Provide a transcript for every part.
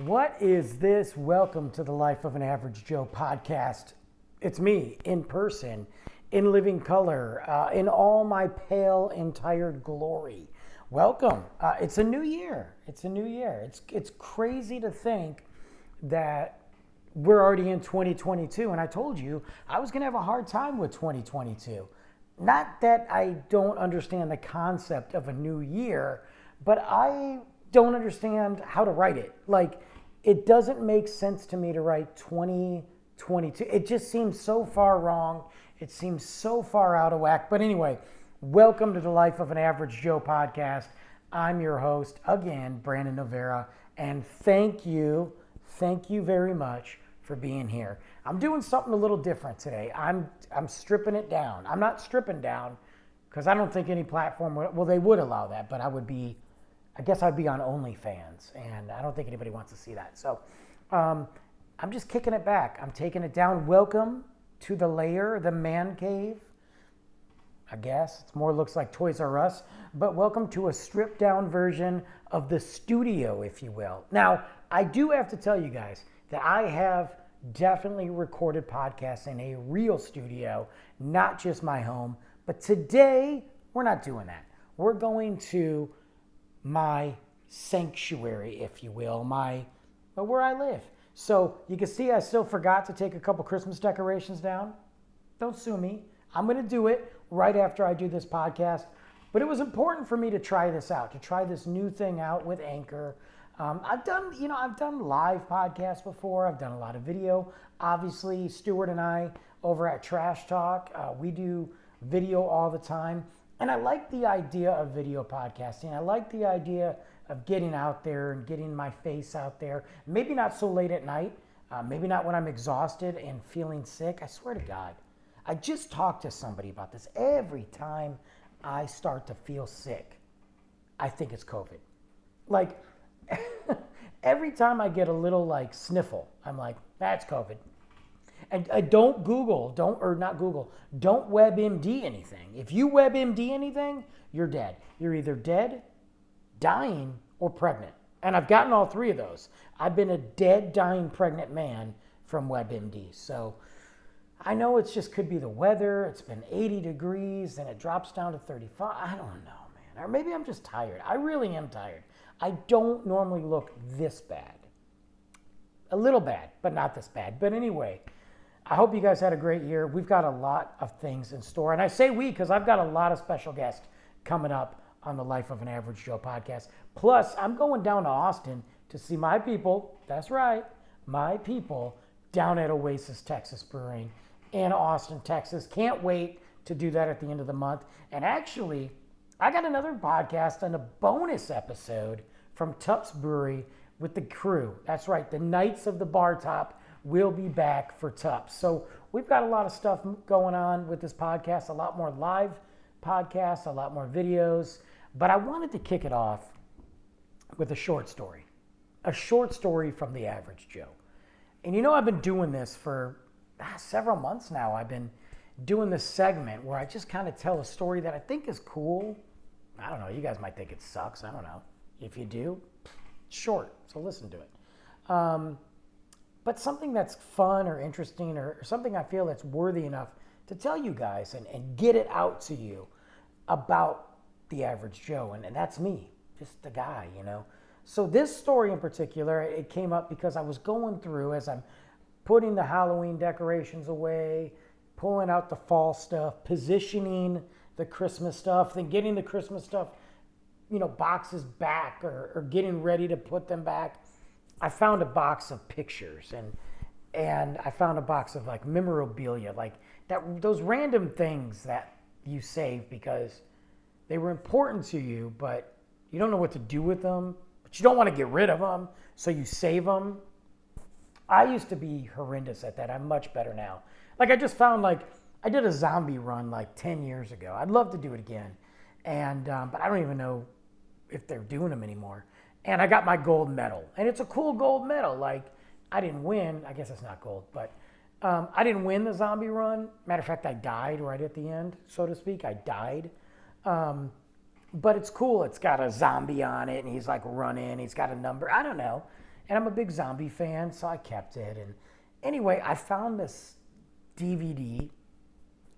What is this? Welcome to the Life of an Average Joe podcast. It's me in person, in living color, in all my pale and tired glory. Welcome. It's a new year. It's crazy to think that we're already in 2022. And I told you I was going to have a hard time with 2022. Not that I don't understand the concept of a new year, but I don't understand how to write it. Like, it doesn't make sense to me to write 2022. It just seems so far wrong. It seems so far out of whack. But anyway, welcome to the Life of an Average Joe podcast. I'm your host, again, Brandon Novera, and thank you very much for being here. I'm doing something a little different today. I'm stripping it down. I'm not stripping down because I don't think any platform they would allow that, but I guess I'd be on OnlyFans, and I don't think anybody wants to see that. So I'm just kicking it back. I'm taking it down. Welcome to the lair, the man cave. I guess it more looks like Toys R Us, but welcome to a stripped down version of the studio, if you will. Now, I do have to tell you guys that I have definitely recorded podcasts in a real studio, not just my home. But today, we're not doing that. We're going to my sanctuary, if you will, where I live. So you can see I still forgot to take a couple Christmas decorations down. Don't sue me. I'm going to do it right after I do this podcast. But it was important for me to try this out, to try this new thing out with Anchor. I've done live podcasts before. I've done a lot of video. Obviously, Stuart and I over at Trash Talk, we do video all the time. And I like the idea of video podcasting. I like the idea of getting out there and getting my face out there. Maybe not so late at night. Maybe not when I'm exhausted and feeling sick. I swear to God. I just talked to somebody about this. Every time I start to feel sick, I think it's COVID. Like, every time I get a little sniffle, I'm like, that's COVID. And don't WebMD anything. If you WebMD anything, you're dead. You're either dead, dying, or pregnant. And I've gotten all three of those. I've been a dead, dying, pregnant man from WebMD. So I know it just could be the weather. It's been 80 degrees, and it drops down to 35. I don't know, man. Or maybe I'm just tired. I really am tired. I don't normally look this bad. A little bad, but not this bad. But anyway, I hope you guys had a great year. We've got a lot of things in store. And I say we because I've got a lot of special guests coming up on the Life of an Average Joe podcast. Plus, I'm going down to Austin to see my people. That's right, my people down at Oasis Texas Brewing in Austin, Texas. Can't wait to do that at the end of the month. And actually, I got another podcast and a bonus episode from Tups Brewery with the crew. That's right, the Knights of the Bar Top will be back for Tups. So we've got a lot of stuff going on with this podcast, a lot more live podcasts, a lot more videos. But I wanted to kick it off with a short story from the average Joe. And you know, I've been doing this for several months now. I've been doing this segment where I just kind of tell a story that I think is cool. I don't know, you guys might think it sucks. I don't know. If you do, it's short, so listen to it. But something that's fun or interesting or something I feel that's worthy enough to tell you guys and get it out to you about the average Joe. And that's me, just the guy, you know. So this story in particular, it came up because I was going through, as I'm putting the Halloween decorations away, pulling out the fall stuff, positioning the Christmas stuff, then getting the Christmas stuff, you know, boxes back or getting ready to put them back. I found a box of pictures and I found a box of memorabilia, those random things that you save because they were important to you, but you don't know what to do with them, but you don't want to get rid of them, so you save them. I used to be horrendous at that. I'm much better now. I just found I did a zombie run 10 years ago. I'd love to do it again. And but I don't even know if they're doing them anymore. And I got my gold medal. And it's a cool gold medal. I didn't win. I guess it's not gold, but I didn't win the zombie run. Matter of fact, I died right at the end, so to speak. I died. But it's cool. It's got a zombie on it, and he's running. He's got a number. I don't know. And I'm a big zombie fan, so I kept it. And anyway, I found this DVD,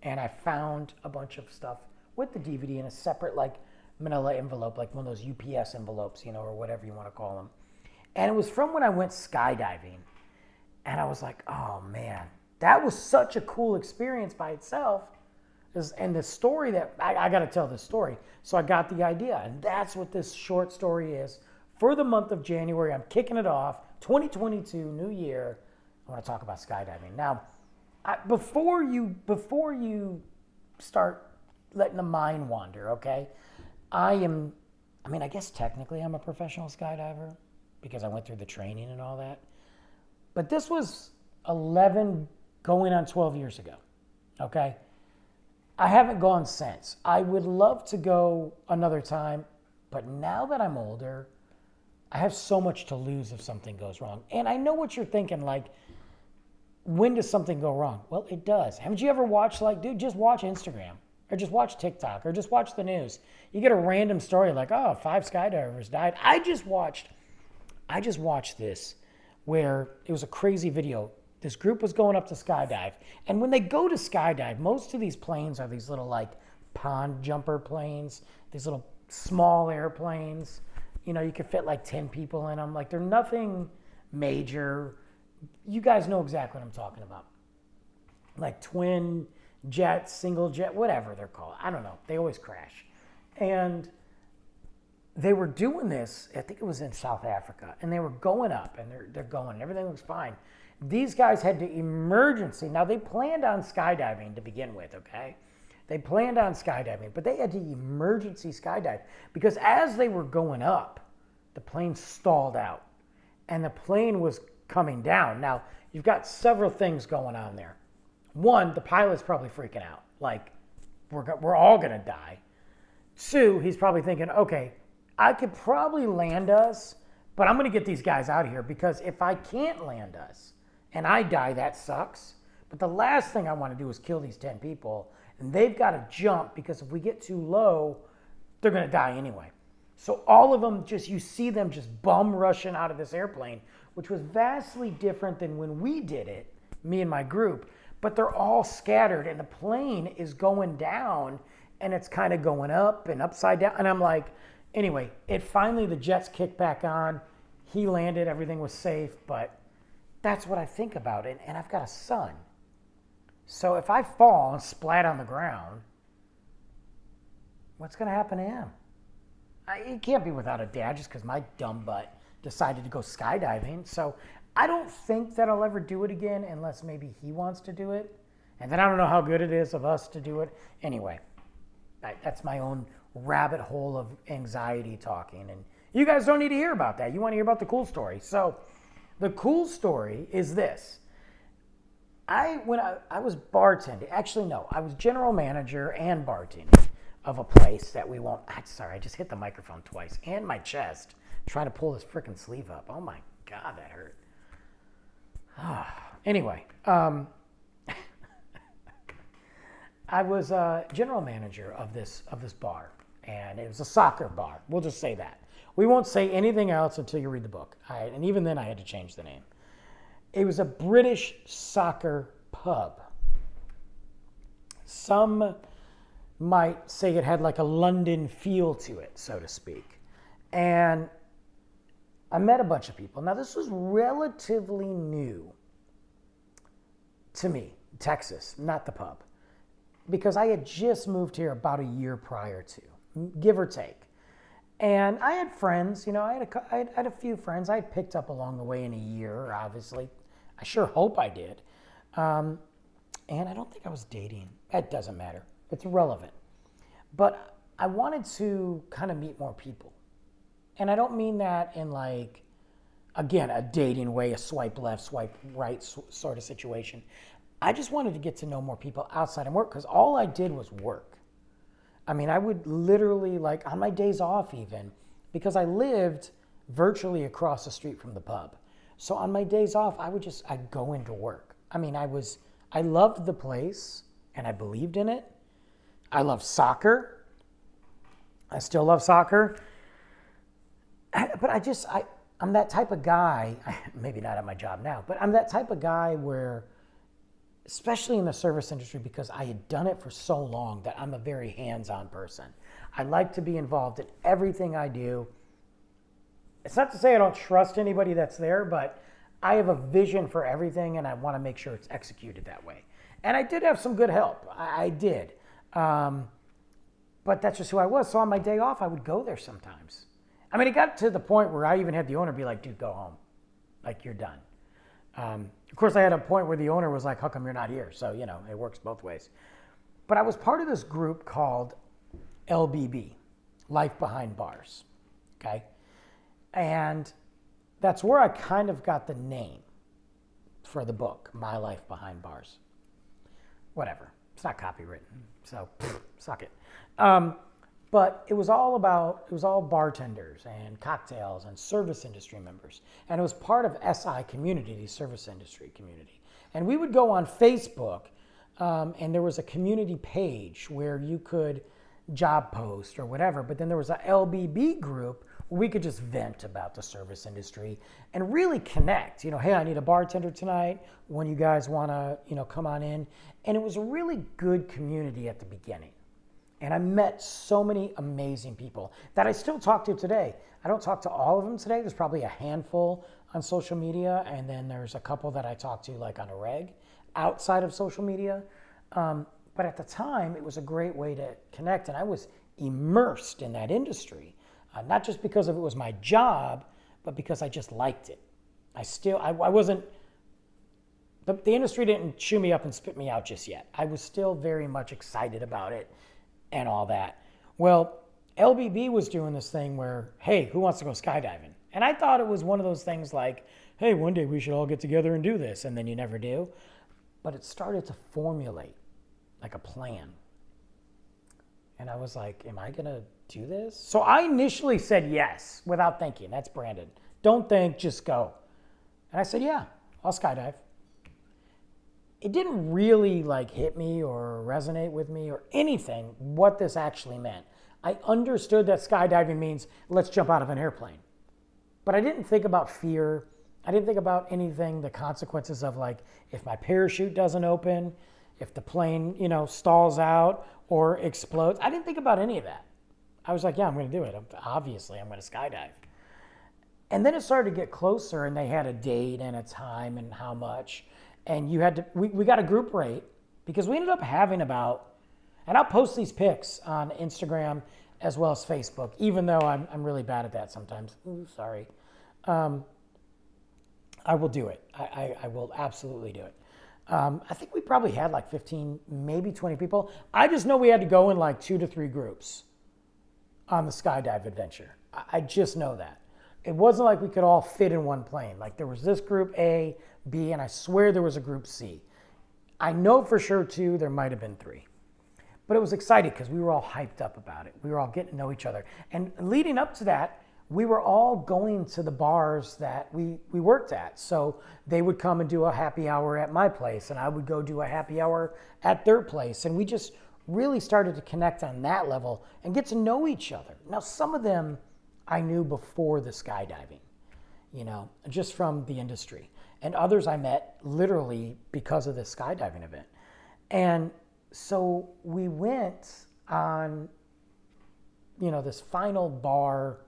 and I found a bunch of stuff with the DVD in a separate, like, manila envelope, like one of those UPS envelopes, or whatever you want to call them. And it was from when I went skydiving. And I was like, oh, man, that was such a cool experience by itself. And the story that, I got to tell this story. So I got the idea. And that's what this short story is. For the month of January, I'm kicking it off. 2022, new year. I want to talk about skydiving. Now, before you start letting the mind wander, okay? I guess technically I'm a professional skydiver because I went through the training and all that. But this was 11 going on 12 years ago, okay? I haven't gone since. I would love to go another time, but now that I'm older, I have so much to lose if something goes wrong. And I know what you're thinking, like, when does something go wrong? Well, it does. Haven't you ever watched, like, dude, just watch Instagram or just watch TikTok or just watch the news. You get a random story like, oh, 5 skydivers died. I just watched this where it was a crazy video. This group was going up to skydive. And when they go to skydive, most of these planes are these little, like, pond jumper planes, these little small airplanes. You could fit like 10 people in them. Like, they're nothing major. You guys know exactly what I'm talking about. Like twin jets, single jet, whatever they're called. I don't know. They always crash. And they were doing this, I think it was in South Africa, and they were going up, and they're going, and everything was fine. These guys had to emergency. Now, they planned on skydiving to begin with, okay? They planned on skydiving, but they had to emergency skydive because as they were going up, the plane stalled out and the plane was coming down. Now, you've got several things going on there. One, the pilot's probably freaking out. Like, we're all going to die. 2, he's probably thinking, okay, I could probably land us, but I'm going to get these guys out of here because if I can't land us and I die, that sucks. But the last thing I want to do is kill these 10 people. And they've got to jump because if we get too low, they're going to die anyway. So all of them you see them just bum rushing out of this airplane, which was vastly different than when we did it, me and my group. But they're all scattered and the plane is going down and it's kind of going up and upside down. And I'm like, anyway, finally the jets kicked back on. He landed, everything was safe, but that's what I think about it. And I've got a son. So if I fall and splat on the ground, what's going to happen to him? He can't be without a dad just because my dumb butt decided to go skydiving. So I don't think that I'll ever do it again unless maybe he wants to do it. And then I don't know how good it is of us to do it. Anyway, that's my own rabbit hole of anxiety talking. And you guys don't need to hear about that. You want to hear about the cool story. So the cool story is this. When I was bartending, actually no, I was general manager and bartending of a place that we won't, sorry, I just hit the microphone twice and my chest trying to pull this freaking sleeve up. Oh my God, that hurt. Anyway, I was a general manager of this bar and it was a soccer bar. We'll just say that. We won't say anything else until you read the book. And even then I had to change the name. It was a British soccer pub. Some might say it had like a London feel to it, so to speak. And I met a bunch of people. Now, this was relatively new to me, Texas, not the pub, because I had just moved here about a year prior to, give or take. And I had friends, I had a few friends I had picked up along the way in a year, obviously. I sure hope I did. And I don't think I was dating. That doesn't matter. It's irrelevant. But I wanted to kind of meet more people. And I don't mean that in like, again, a dating way, a swipe left, swipe right sort of situation. I just wanted to get to know more people outside of work because all I did was work. I mean, I would literally, like on my days off even, because I lived virtually across the street from the pub. So on my days off, I'd go into work. I mean, I loved the place and I believed in it. I love soccer. I still love soccer. But I'm that type of guy, maybe not at my job now, but I'm that type of guy where, especially in the service industry, because I had done it for so long, that I'm a very hands-on person. I like to be involved in everything I do. It's not to say I don't trust anybody that's there, but I have a vision for everything and I want to make sure it's executed that way. And I did have some good help. I did. But that's just who I was. So on my day off, I would go there sometimes. I mean, it got to the point where I even had the owner be like, dude, go home. Like, you're done. Of course, I had a point where the owner was like, how come you're not here? So, you know, it works both ways. But I was part of this group called LBB, Life Behind Bars. Okay? And that's where I kind of got the name for the book, My Life Behind Bars. Whatever. It's not copywritten, so suck it. But it was all bartenders and cocktails and service industry members. And it was part of SI community, the service industry community. And we would go on Facebook, and there was a community page where you could job post or whatever. But then there was a LBB group where we could just vent about the service industry and really connect. You know, hey, I need a bartender tonight. When you guys want to, come on in. And it was a really good community at the beginning. And I met so many amazing people that I still talk to today. I don't talk to all of them today. There's probably a handful on social media, and then there's a couple that I talk to like on a reg outside of social media. But at the time, it was a great way to connect, and I was immersed in that industry, not just because of it was my job, but because I just liked it. I wasn't, the industry didn't chew me up and spit me out just yet. I was still very much excited about it and all that. Well, LBB was doing this thing where, hey, who wants to go skydiving? And I thought it was one of those things like, hey, one day we should all get together and do this, and then you never do. But it started to formulate like a plan. And I was like, am I gonna do this? So I initially said yes without thinking. That's Brandon. Don't think, just go. And I said, yeah, I'll skydive. It didn't really like hit me or resonate with me or anything what this actually meant. I understood that skydiving means let's jump out of an airplane. But I didn't think about fear. I didn't think about anything, the consequences of like if my parachute doesn't open, if the plane, stalls out or explodes. I didn't think about any of that. I was like, yeah, I'm going to do it. Obviously, I'm going to skydive. And then it started to get closer, and they had a date and a time and how much. And you had to, we got a group rate because we ended up having about, and I'll post these pics on Instagram as well as Facebook, even though I'm really bad at that sometimes. Ooh, sorry. I will do it. I will absolutely do it. I think we probably had like 15, maybe 20 people. I just know we had to go in like 2 to 3 groups on the skydive adventure. I just know that. It wasn't like we could all fit in one plane. Like there was this group A, B, and I swear there was a group C. I know for sure 2, there might have been 3. But it was exciting because we were all hyped up about it. We were all getting to know each other. And leading up to that, we were all going to the bars that we worked at. So they would come and do a happy hour at my place, and I would go do a happy hour at their place. And we just really started to connect on that level and get to know each other. Now, some of them I knew before the skydiving, just from the industry. And others I met literally because of this skydiving event. And so we went on, this final bar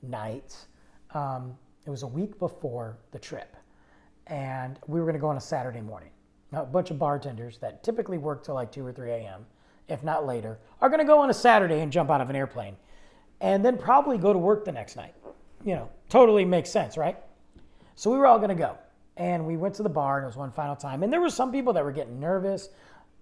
night. It was a week before the trip. And we were going to go on a Saturday morning. Now, a bunch of bartenders that typically work till like 2 or 3 a.m., if not later, are going to go on a Saturday and jump out of an airplane. And then probably go to work the next night. Totally makes sense, right? So we were all going to go. And we went to the bar, and it was one final time. And there were some people that were getting nervous,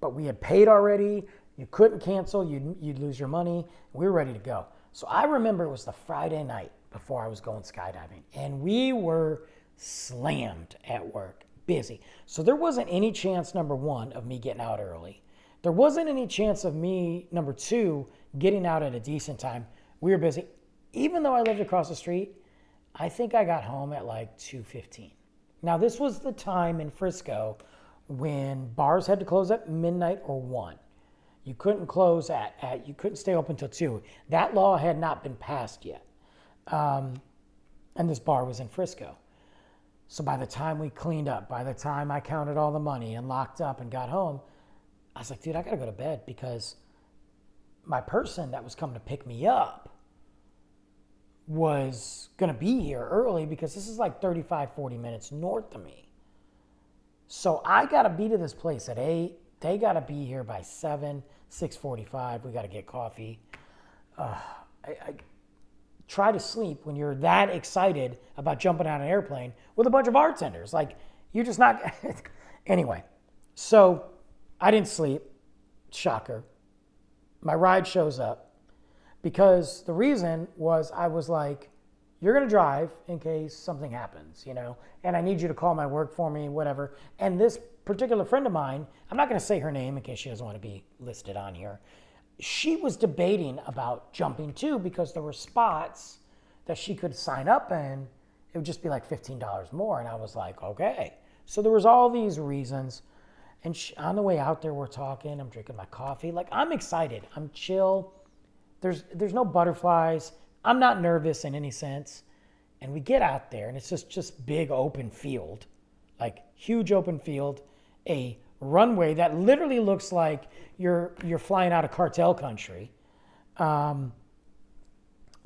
but we had paid already. You couldn't cancel. You'd lose your money. We were ready to go. So I remember it was the Friday night before I was going skydiving. And we were slammed at work, busy. So there wasn't any chance, number 1, of me getting out early. There wasn't any chance of me, number 2, getting out at a decent time. We were busy. Even though I lived across the street, I think I got home at like 2:15. Now, this was the time in Frisco when bars had to close at midnight or 1. You couldn't close you couldn't stay open till 2. That law had not been passed yet. And this bar was in Frisco. So by the time we cleaned up, by the time I counted all the money and locked up and got home, I was like, dude, I got to go to bed because my person that was coming to pick me up was going to be here early because this is like 35, 40 minutes north of me. So I got to be to this place at 8. They got to be here by 7, 6:45. We got to get coffee. I try to sleep when you're that excited about jumping out of an airplane with a bunch of bartenders. Like, you're just not. Anyway, so I didn't sleep. Shocker. My ride shows up because the reason was I was like, you're going to drive in case something happens, and I need you to call my work for me, whatever. And this particular friend of mine, I'm not going to say her name in case she doesn't want to be listed on here. She was debating about jumping too because there were spots that she could sign up and it would just be like $15 more. And I was like, okay. So there was all these reasons. And on the way out there, we're talking, I'm drinking my coffee. Like, I'm excited. I'm chill. There's no butterflies. I'm not nervous in any sense. And we get out there and it's just big open field, like huge open field, a runway that literally looks like you're flying out of cartel country.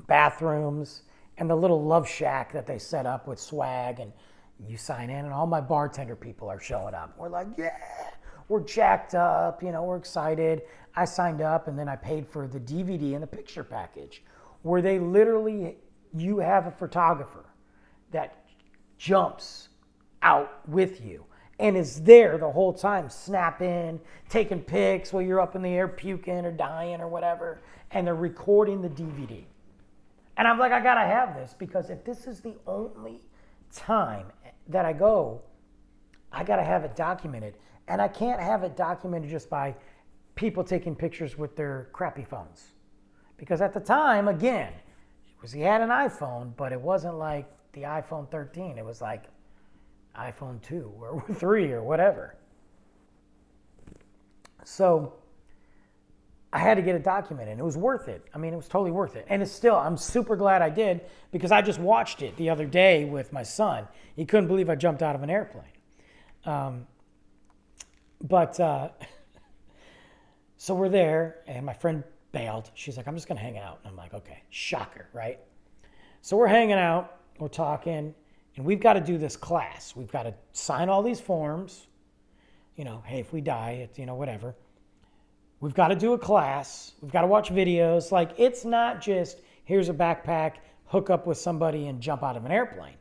Bathrooms and the little love shack that they set up with swag, and you sign in and all my bartender people are showing up. We're like, yeah, we're jacked up, we're excited. I signed up and then I paid for the DVD and the picture package where they literally, you have a photographer that jumps out with you and is there the whole time, snapping, taking pics while you're up in the air puking or dying or whatever, and they're recording the DVD. And I'm like, I gotta have this because if this is the only time that I go, I gotta have it documented. And I can't have it documented just by people taking pictures with their crappy phones. Because at the time, again, he had an iPhone, but it wasn't like the iPhone 13. It was like iPhone 2 or 3 or whatever. So I had to get it documented, and it was worth it. I mean, it was totally worth it. And it's still, I'm super glad I did because I just watched it the other day with my son. He couldn't believe I jumped out of an airplane. So we're there, and my friend bailed. She's like, I'm just going to hang out. And I'm like, okay, shocker, right? So we're hanging out, we're talking, and we've got to do this class. We've got to sign all these forms. Hey, if we die, it's, whatever. We've got to do a class. We've got to watch videos. Like, it's not just, here's a backpack, hook up with somebody and jump out of an airplane.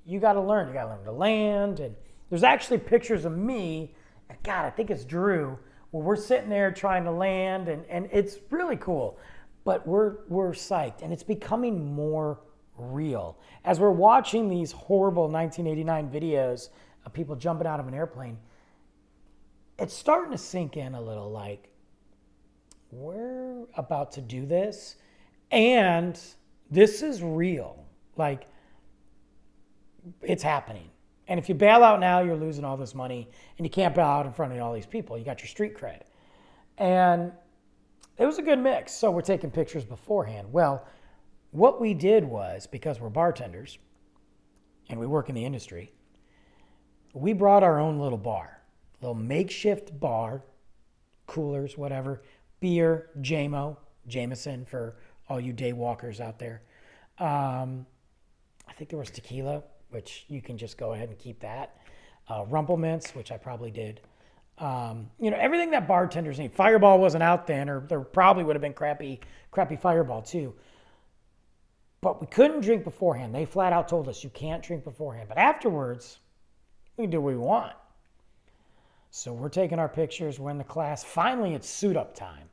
You got to learn. You got to learn to land. And there's actually pictures of me, and God, I think it's Drew, where we're sitting there trying to land, and it's really cool. But we're psyched, and it's becoming more real. As we're watching these horrible 1989 videos of people jumping out of an airplane, it's starting to sink in a little, like, we're about to do this, and this is real. Like, it's happening. And if you bail out now, you're losing all this money, and you can't bail out in front of all these people. You got your street cred. And it was a good mix. So we're taking pictures beforehand. Well, what we did was, because we're bartenders and we work in the industry, we brought our own little bar, little makeshift bar, coolers, whatever, beer, Jameson for all you day walkers out there. I think there was tequila, which you can just go ahead and keep that. Rumplemints, which I probably did. Everything that bartenders need. Fireball wasn't out then, or there probably would have been crappy Fireball too. But we couldn't drink beforehand. They flat out told us you can't drink beforehand. But afterwards, we can do what we want. So we're taking our pictures. We're in the class. Finally, it's suit up time.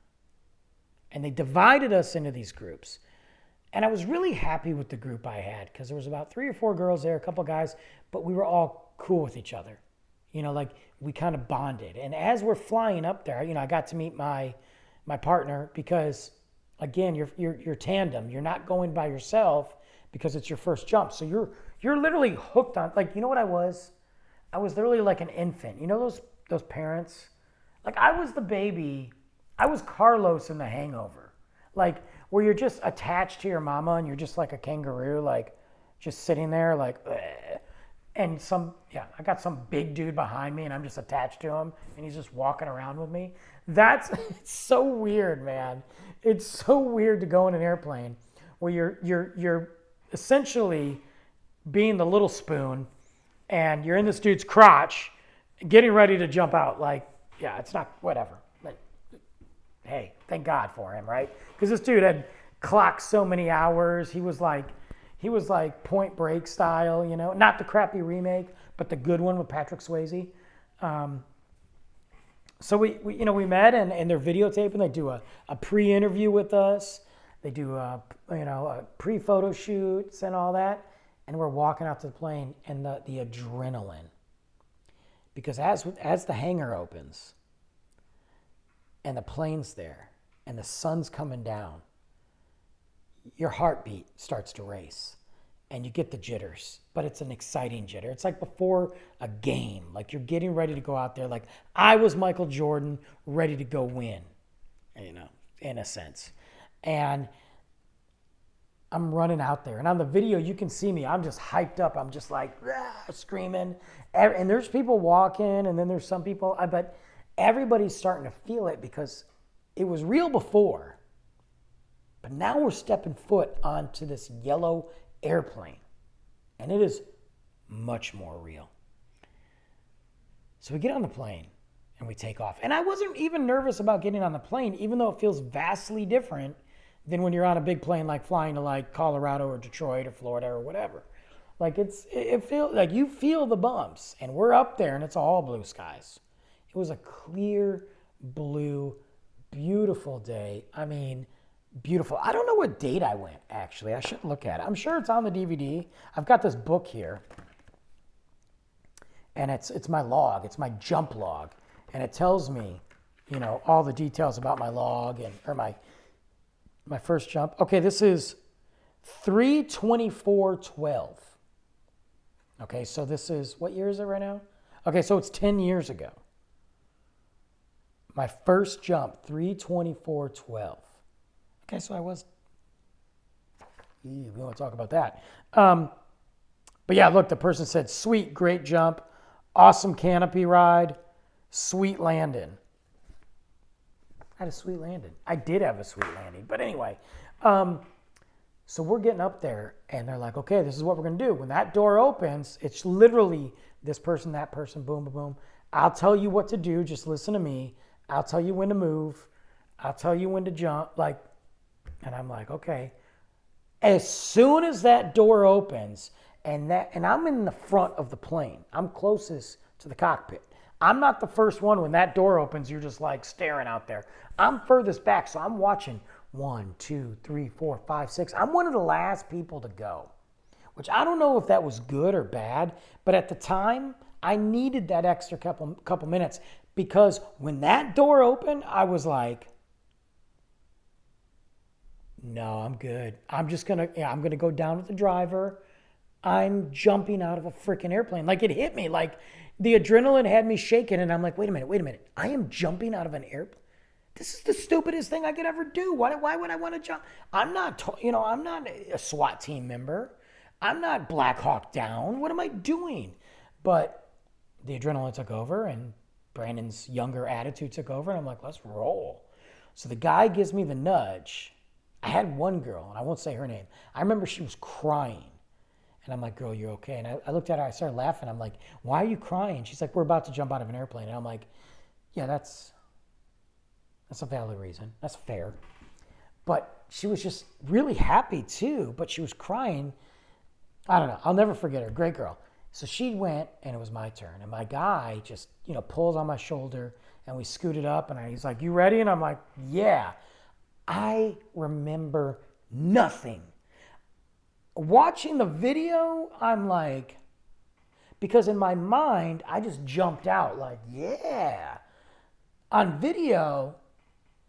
And they divided us into these groups. And I was really happy with the group I had because there was about 3 or 4 girls there, a couple guys, but we were all cool with each other. Like we kind of bonded. And as we're flying up there, I got to meet my partner because, again, you're tandem. You're not going by yourself because it's your first jump. So you're literally hooked on, like, what I was? I was literally like an infant. Those parents? Like, I was the baby. I was Carlos in The Hangover. Like, where you're just attached to your mama and you're just like a kangaroo, like, just sitting there like, ugh. And I got some big dude behind me and I'm just attached to him and he's just walking around with me. It's so weird, man. It's so weird to go in an airplane where you're essentially being the little spoon and you're in this dude's crotch getting ready to jump out. Like, yeah, it's not, whatever. But, hey, thank God for him, right? Because this dude had clocked so many hours. He was like Point Break style, you know, not the crappy remake, but the good one with Patrick Swayze. So we met and they're videotaping. They do a pre-interview with us. They do a pre-photo shoots and all that. And we're walking out to the plane and the adrenaline, because as the hangar opens and the plane's there and the sun's coming down, your heartbeat starts to race and you get the jitters, but it's an exciting jitter. It's like before a game, like you're getting ready to go out there. Like I was Michael Jordan, ready to go win, you know, in a sense. And I'm running out there. And on the video, you can see me. I'm just hyped up. I'm just like screaming. And there's people walking, and then there's some people, but everybody's starting to feel it because it was real before. But now we're stepping foot onto this yellow airplane, and it is much more real. So we get on the plane, and we take off. And I wasn't even nervous about getting on the plane, even though it feels vastly different than when you're on a big plane, like flying to like Colorado or Detroit or Florida or whatever. Like it feels like you feel the bumps, and we're up there, and it's all blue skies. It was a clear blue, beautiful day. I mean, beautiful. I don't know what date I went, actually. I should look at it. I'm sure it's on the DVD. I've got this book here, and it's my log. It's my jump log, and it tells me, you know, all the details about my log or my first jump. Okay, this is 3/24/12. Okay, so this is, what year is it right now? Okay, so it's 10 years ago. My first jump, 3/24/12. Okay, so I was, we want to talk about that. But yeah, look, the person said, sweet, great jump, awesome canopy ride, sweet landing. I had a sweet landing. I did have a sweet landing. But anyway, so we're getting up there, and they're like, okay, this is what we're going to do. When that door opens, it's literally this person, that person, boom, boom, boom. I'll tell you what to do. Just listen to me. I'll tell you when to move. I'll tell you when to jump. And I'm like, okay. As soon as that door opens, and I'm in the front of the plane. I'm closest to the cockpit. I'm not the first one. When that door opens, you're just like staring out there. I'm furthest back, so I'm watching 1, 2, 3, 4, 5, 6. I'm one of the last people to go, which I don't know if that was good or bad, but at the time, I needed that extra couple minutes, because when that door opened, I was like, no, I'm good. I'm gonna go down with the driver. I'm jumping out of a freaking airplane. Like, it hit me. Like, the adrenaline had me shaking, and I'm like, wait a minute. I am jumping out of an airplane. This is the stupidest thing I could ever do. Why would I want to jump? I'm not a SWAT team member. I'm not Black Hawk Down. What am I doing? But the adrenaline took over, and Brandon's younger attitude took over, and I'm like, let's roll. So the guy gives me the nudge. I had one girl, and I won't say her name. I remember she was crying. And I'm like, girl, you're okay. And I looked at her, I started laughing. I'm like, why are you crying? She's like, we're about to jump out of an airplane. And I'm like, yeah, that's a valid reason. That's fair. But she was just really happy too, but she was crying. I don't know. I'll never forget her. Great girl. So she went, and it was my turn. And my guy just, pulls on my shoulder, and we scooted up, and he's like, you ready? And I'm like, yeah. I remember nothing. Watching the video, I'm like, because in my mind, I just jumped out like, yeah. On video,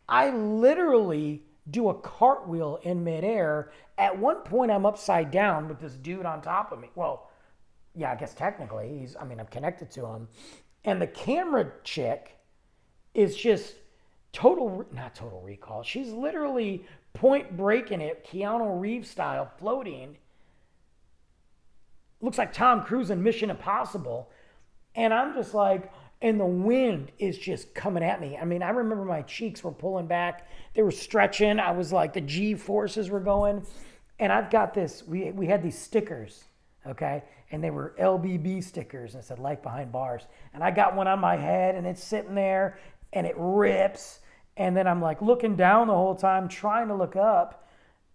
I literally do a cartwheel in midair. At one point, I'm upside down with this dude on top of me. Well, yeah, I guess technically, I'm connected to him. And the camera chick is just not total recall. She's literally Point Breaking it, Keanu Reeves style, floating. looks like Tom Cruise in Mission Impossible. And I'm just like, and the wind is just coming at me. I mean, I remember my cheeks were pulling back. They were stretching. I was like, the G forces were going. And I've got this, we had these stickers, okay? And they were LBB stickers, and it said Life Behind Bars. And I got one on my head, and it's sitting there, and it rips. And then I'm like looking down the whole time, trying to look up.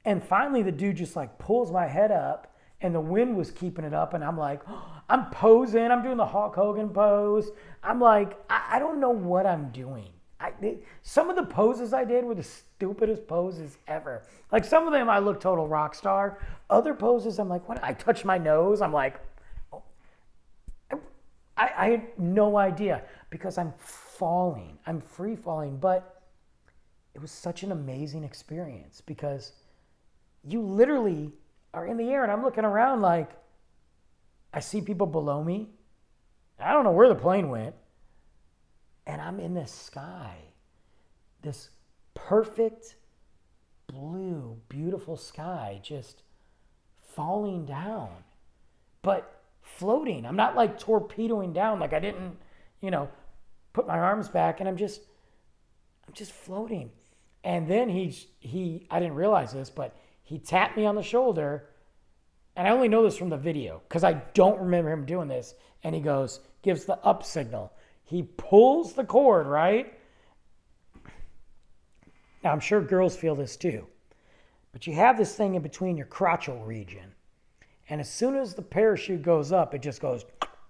And finally the dude just like pulls my head up, and the wind was keeping it up. And I'm like, I'm posing. I'm doing the Hulk Hogan pose. I'm like, I don't know what I'm doing. Some of the poses I did were the stupidest poses ever. Like some of them I look total rock star. Other poses I'm like, what? I touch my nose. I'm like, oh. I had no idea because I'm falling. I'm free falling. But it was such an amazing experience because you literally are in the air, and I'm looking around like I see people below me. I don't know where the plane went. And I'm in this sky, this perfect blue, beautiful sky just falling down, but floating. I'm not like torpedoing down, like I didn't, put my arms back, and I'm just floating. And then I didn't realize this, but he tapped me on the shoulder, and I only know this from the video because I don't remember him doing this. And he gives the up signal. He pulls the cord, right? Now, I'm sure girls feel this too. But you have this thing in between your crotchal region. And as soon as the parachute goes up, it just goes,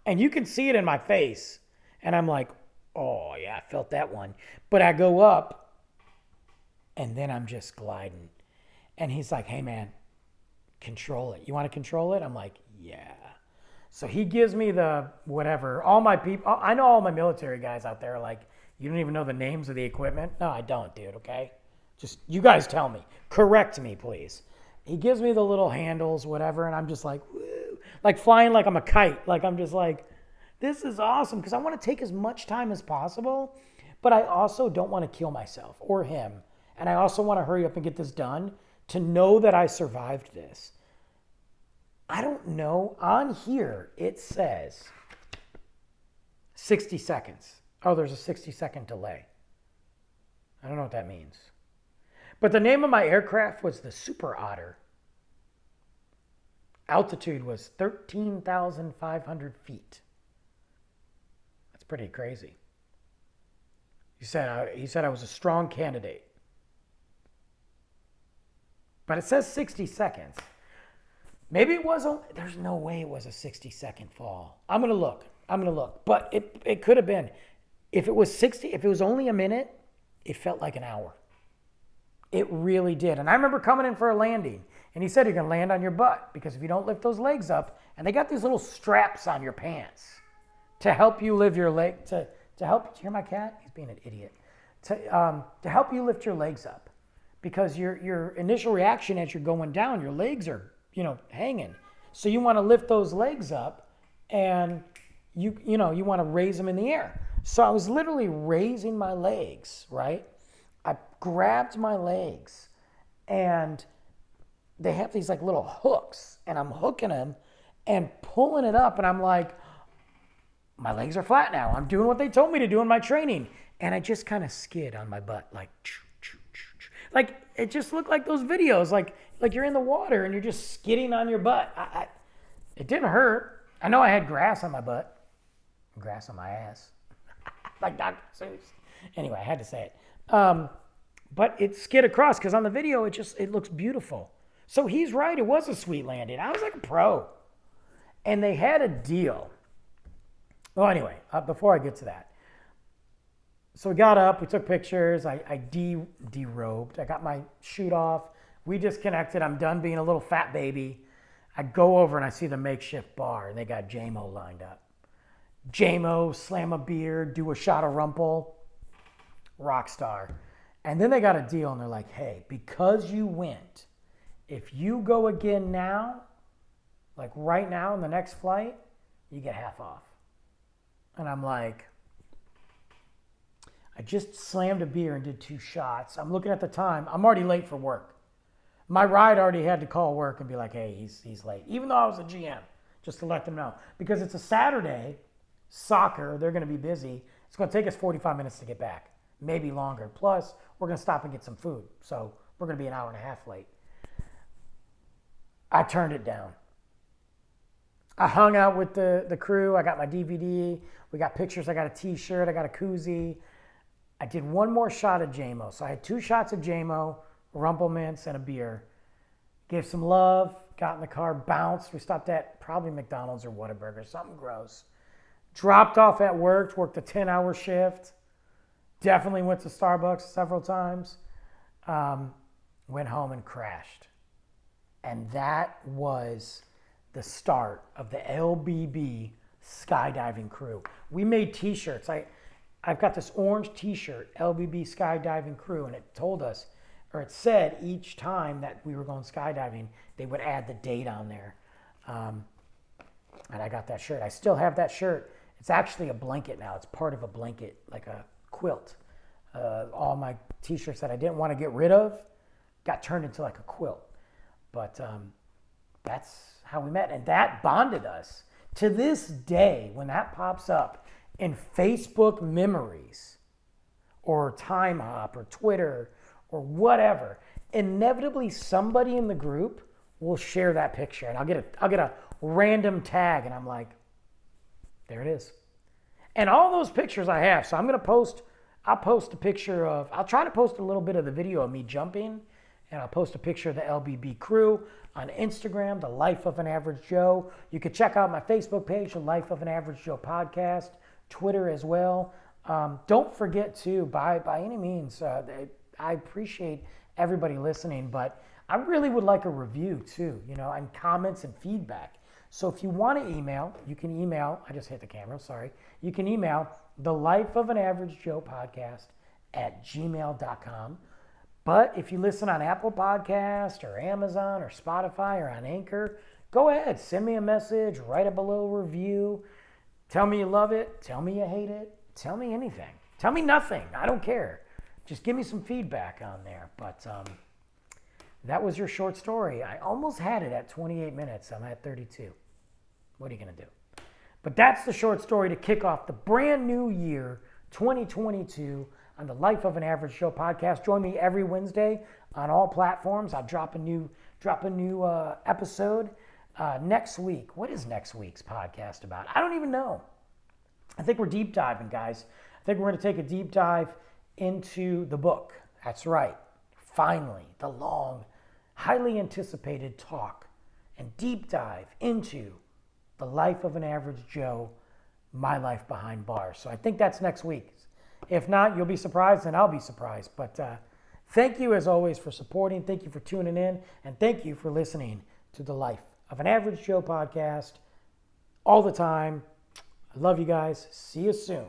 and you can see it in my face. And I'm like, oh, yeah, I felt that one. But I go up, and then I'm just gliding. And he's like, hey, man, control it. You want to control it? I'm like, yeah. So he gives me the whatever. All my people, I know all my military guys out there are like, you don't even know the names of the equipment? No, I don't, dude, okay? Just, you guys tell me. Correct me, please. He gives me the little handles, whatever, and I'm just like, woo. Like flying like I'm a kite. Like I'm just like, this is awesome because I want to take as much time as possible, but I also don't want to kill myself or him. And I also want to hurry up and get this done to know that I survived this. I don't know. On here, it says 60 seconds. Oh, there's a 60-second delay. I don't know what that means. But the name of my aircraft was the Super Otter. Altitude was 13,500 feet. That's pretty crazy. He said I was a strong candidate. But it says 60 seconds. Maybe it was, there's no way it was a 60-second fall. I'm going to look. But it could have been. If it was only a minute, it felt like an hour. It really did. And I remember coming in for a landing, and he said you're going to land on your butt because if you don't lift those legs up, and they got these little straps on your pants to help you lift your leg, to help, do you hear my cat? He's being an idiot. To help you lift your legs up because your initial reaction as you're going down, your legs are hanging. So you want to lift those legs up and you want to raise them in the air. So I was literally raising my legs, right? I grabbed my legs and they have these like little hooks and I'm hooking them and pulling it up and I'm like, my legs are flat now. I'm doing what they told me to do in my training. And I just kind of skid on my butt like it just looked like those videos, like you're in the water and you're just skidding on your butt. It didn't hurt. I know I had grass on my butt, grass on my ass, like Dr. Seuss. Anyway, I had to say it. But it skid across because on the video it looks beautiful. So he's right. It was a sweet landing. I was like a pro, and they had a deal. Well, anyway, before I get to that. So we got up, we took pictures, I derobed, I got my chute off, we disconnected, I'm done being a little fat baby. I go over and I see the makeshift bar, and they got JMO lined up. JMO, slam a beer, do a shot of Rumple, rock star. And then they got a deal, and they're like, hey, because you went, if you go again now, like right now in the next flight, you get half off. And I'm like, I just slammed a beer and did 2 shots. I'm looking at the time. I'm already late for work. My ride already had to call work and be like, hey, he's late. Even though I was a GM. just to let them know. Because it's a Saturday, soccer, they're going to be busy. It's going to take us 45 minutes to get back, maybe longer. Plus, we're going to stop and get some food. So we're going to be an hour and a half late. I turned it down. I hung out with the crew. I got my DVD. We got pictures. I got a T-shirt. I got a koozie. I did one more shot of JMO. So I had 2 shots of JMO, Rumplemints, and a beer. Gave some love. Got in the car, bounced. We stopped at probably McDonald's or Whataburger, something gross. Dropped off at work, worked a 10-hour shift. Definitely went to Starbucks several times. Went home and crashed. And that was the start of the LBB skydiving crew. We made T-shirts. I've got this orange T-shirt, LBB skydiving crew, and it told us, or it said each time that we were going skydiving, they would add the date on there. And I got that shirt. I still have that shirt. It's actually a blanket now. It's part of a blanket, like a quilt. All my T-shirts that I didn't want to get rid of got turned into like a quilt. But that's how we met. And that bonded us. To this day, when that pops up in Facebook memories or Time Hop or Twitter or whatever, inevitably somebody in the group will share that picture. And I'll get a random tag and I'm like, there it is. And all those pictures I have. So I'll post a picture of, I'll try to post a little bit of the video of me jumping. And I'll post a picture of the LBB crew on Instagram, The Life of an Average Joe. You can check out my Facebook page, The Life of an Average Joe Podcast, Twitter as well. Don't forget to, by any means, I appreciate everybody listening, but I really would like a review too, and comments and feedback. So if you want to email, you can email, I just hit the camera, sorry. You can email The Life of an Average Joe Podcast at gmail.com. But if you listen on Apple Podcast or Amazon or Spotify or on Anchor, go ahead, send me a message, write a below review. Tell me you love it. Tell me you hate it. Tell me anything. Tell me nothing. I don't care. Just give me some feedback on there. But that was your short story. I almost had it at 28 minutes. I'm at 32. What are you going to do? But that's the short story to kick off the brand new year, 2022. On the Life of an Average Joe podcast. Join me every Wednesday on all platforms. I'll drop a new episode next week. What is next week's podcast about? I don't even know. I think we're deep diving, guys. I think we're going to take a deep dive into the book. That's right. Finally, the long, highly anticipated talk and deep dive into the Life of an Average Joe, my life behind bars. So I think that's next week. If not, you'll be surprised and I'll be surprised. But thank you as always for supporting. Thank you for tuning in. And thank you for listening to the Life of an Average Joe podcast all the time. I love you guys. See you soon.